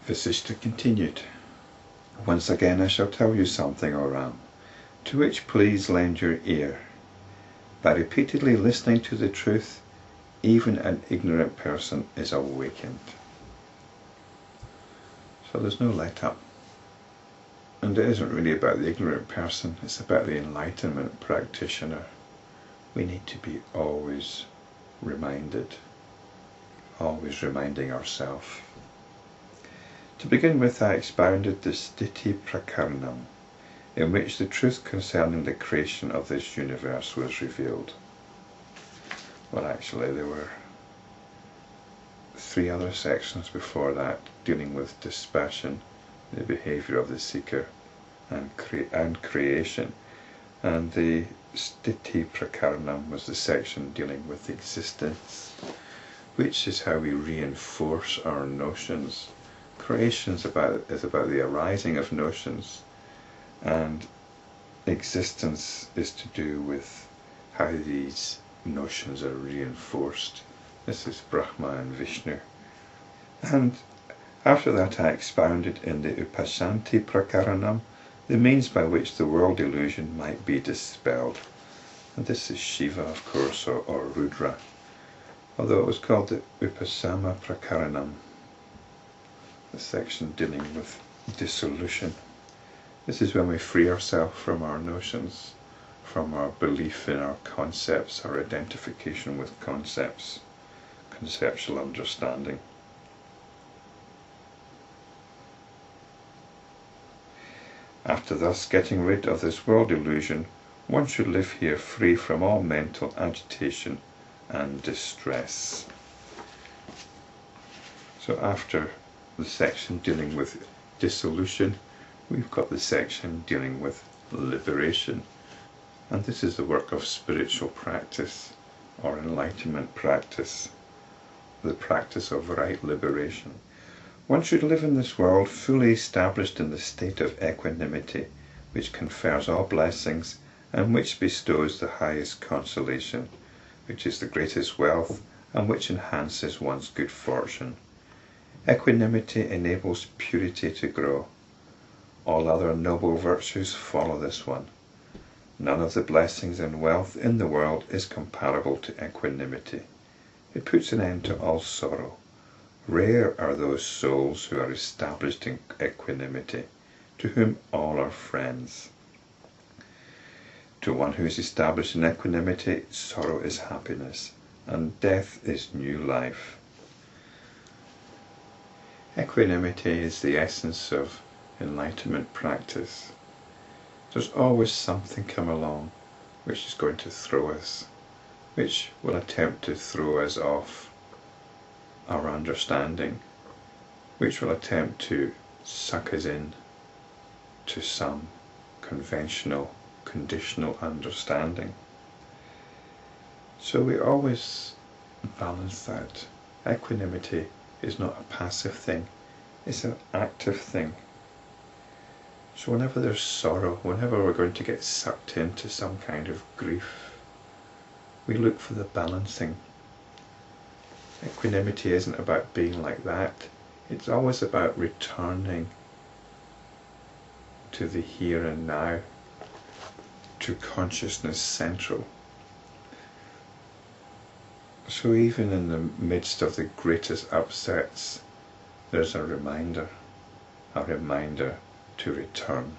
Vasishta continued, "Once again I shall tell you something, O Ram, to which please lend your ear. By repeatedly listening to the truth, even an ignorant person is awakened." So there's no let up. And it isn't really about the ignorant person, it's about the enlightenment practitioner. We need to be always reminded, always reminding ourselves. To begin with, I expounded the Sthiti Prakaranam, in which the truth concerning the creation of this universe was revealed. Well, actually, there were 3 other sections before that, dealing with dispassion, the behaviour of the seeker, and creation. And the Sthiti Prakaranam was the section dealing with existence, which is how we reinforce our notions. Creation is about the arising of notions, and existence is to do with how these notions are reinforced. This is Brahma and Vishnu. And after that I expounded in the Upashanti Prakaranam the means by which the world illusion might be dispelled. And this is Shiva, of course, or Rudra, although it was called the Upasama Prakaranam, the section dealing with dissolution. This is when we free ourselves from our notions, from our belief in our concepts, our identification with concepts, conceptual understanding. After thus getting rid of this world illusion, one should live here free from all mental agitation and distress. So after the section dealing with dissolution, we've got the section dealing with liberation. And this is the work of spiritual practice, or enlightenment practice, the practice of right liberation. One should live in this world fully established in the state of equanimity, which confers all blessings and which bestows the highest consolation, which is the greatest wealth and which enhances one's good fortune. Equanimity enables purity to grow. All other noble virtues follow this one. None of the blessings and wealth in the world is comparable to equanimity. It puts an end to all sorrow. Rare are those souls who are established in equanimity, to whom all are friends. To one who is established in equanimity, sorrow is happiness, and death is new life. Equanimity is the essence of enlightenment practice. There's always something come along which is going to throw us, which will attempt to throw us off our understanding, which will attempt to suck us in to some conventional, conditional understanding. So we always balance that. Equanimity is not a passive thing, it's an active thing. So whenever there's sorrow, whenever we're going to get sucked into some kind of grief, we look for the balancing. Equanimity isn't about being like that. It's always about returning to the here and now, to consciousness central. So even in the midst of the greatest upsets, there's a reminder to return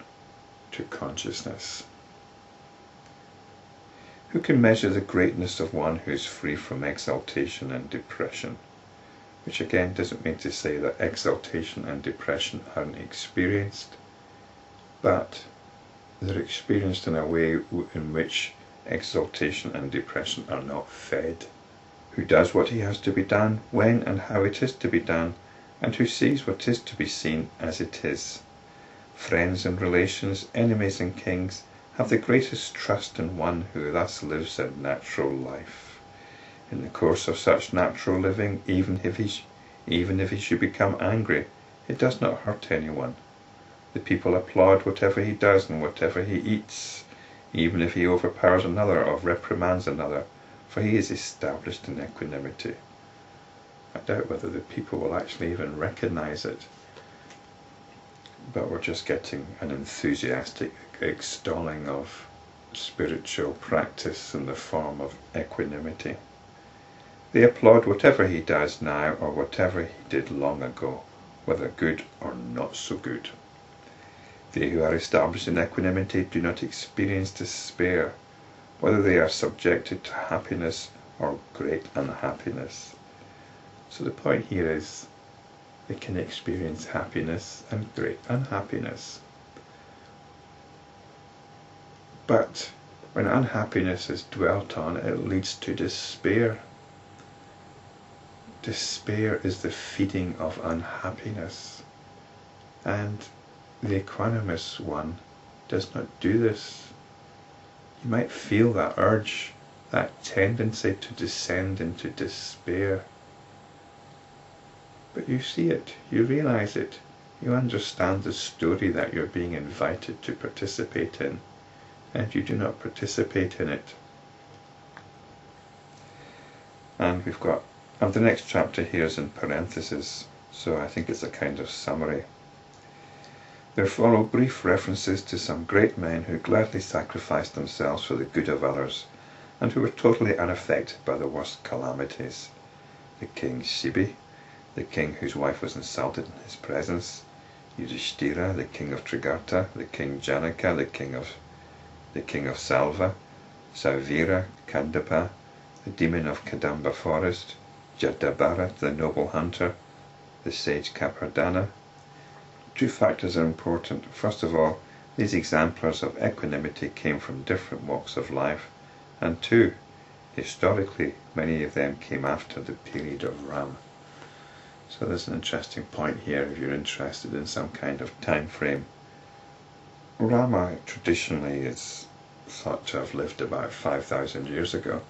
to consciousness. Who can measure the greatness of one who is free from exaltation and depression? Which again doesn't mean to say that exaltation and depression aren't experienced, but they're experienced in a way in which exaltation and depression are not fed. Who does what he has to be done, when and how it is to be done, and who sees what is to be seen as it is. Friends and relations, enemies and kings, have the greatest trust in one who thus lives a natural life. In the course of such natural living, even if he should become angry, it does not hurt anyone. The people applaud whatever he does and whatever he eats, even if he overpowers another or reprimands another, for he is established in equanimity. I doubt whether the people will actually even recognize it, but we're just getting an enthusiastic extolling of spiritual practice in the form of equanimity. They applaud whatever he does now or whatever he did long ago, whether good or not so good. They who are established in equanimity do not experience despair, whether they are subjected to happiness or great unhappiness. So the point here is they can experience happiness and great unhappiness. But when unhappiness is dwelt on, it leads to despair. Despair is the feeding of unhappiness, and the equanimous one does not do this. You might feel that urge, that tendency to descend into despair. But you see it, you realize it, you understand the story that you're being invited to participate in, and you do not participate in it. And we've got, and the next chapter here is in parentheses, so I think it's a kind of summary. There follow brief references to some great men who gladly sacrificed themselves for the good of others, and who were totally unaffected by the worst calamities. The king Shiva, the king whose wife was insulted in his presence, Yudhishthira, the king of Trigarta, the king Janaka, the king of Salva, Savira, Kandapa, the demon of Kadamba forest, Jadabharat, the noble hunter, the sage Kapardana. Two factors are important. First of all, these exemplars of equanimity came from different walks of life, and two, historically, many of them came after the period of Ram. So there's an interesting point here if you're interested in some kind of time frame. Rama traditionally is thought to have lived about 5,000 years ago,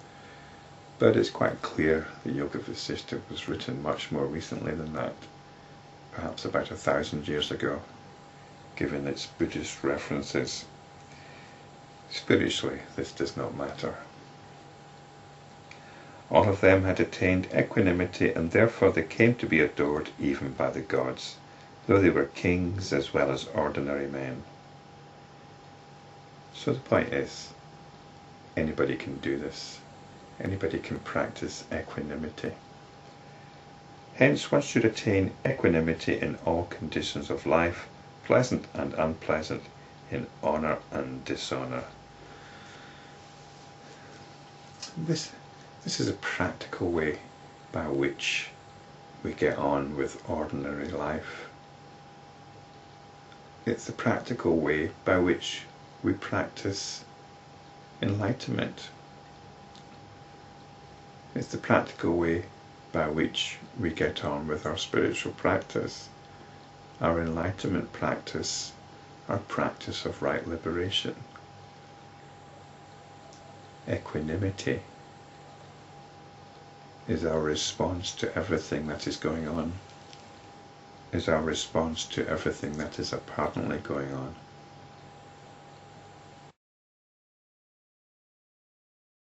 but it's quite clear the Yoga Vasistha was written much more recently than that, perhaps about 1,000 years ago, given its Buddhist references. Spiritually, this does not matter. All of them had attained equanimity, and therefore they came to be adored even by the gods, though they were kings as well as ordinary men. So the point is, anybody can do this. Anybody can practice equanimity. Hence one should attain equanimity in all conditions of life, pleasant and unpleasant, in honour and dishonour. This is a practical way by which we get on with ordinary life. It's the practical way by which we practice enlightenment. It's the practical way by which we get on with our spiritual practice, our enlightenment practice, our practice of right liberation. Equanimity is our response to everything that is going on, is our response to everything that is apparently going on.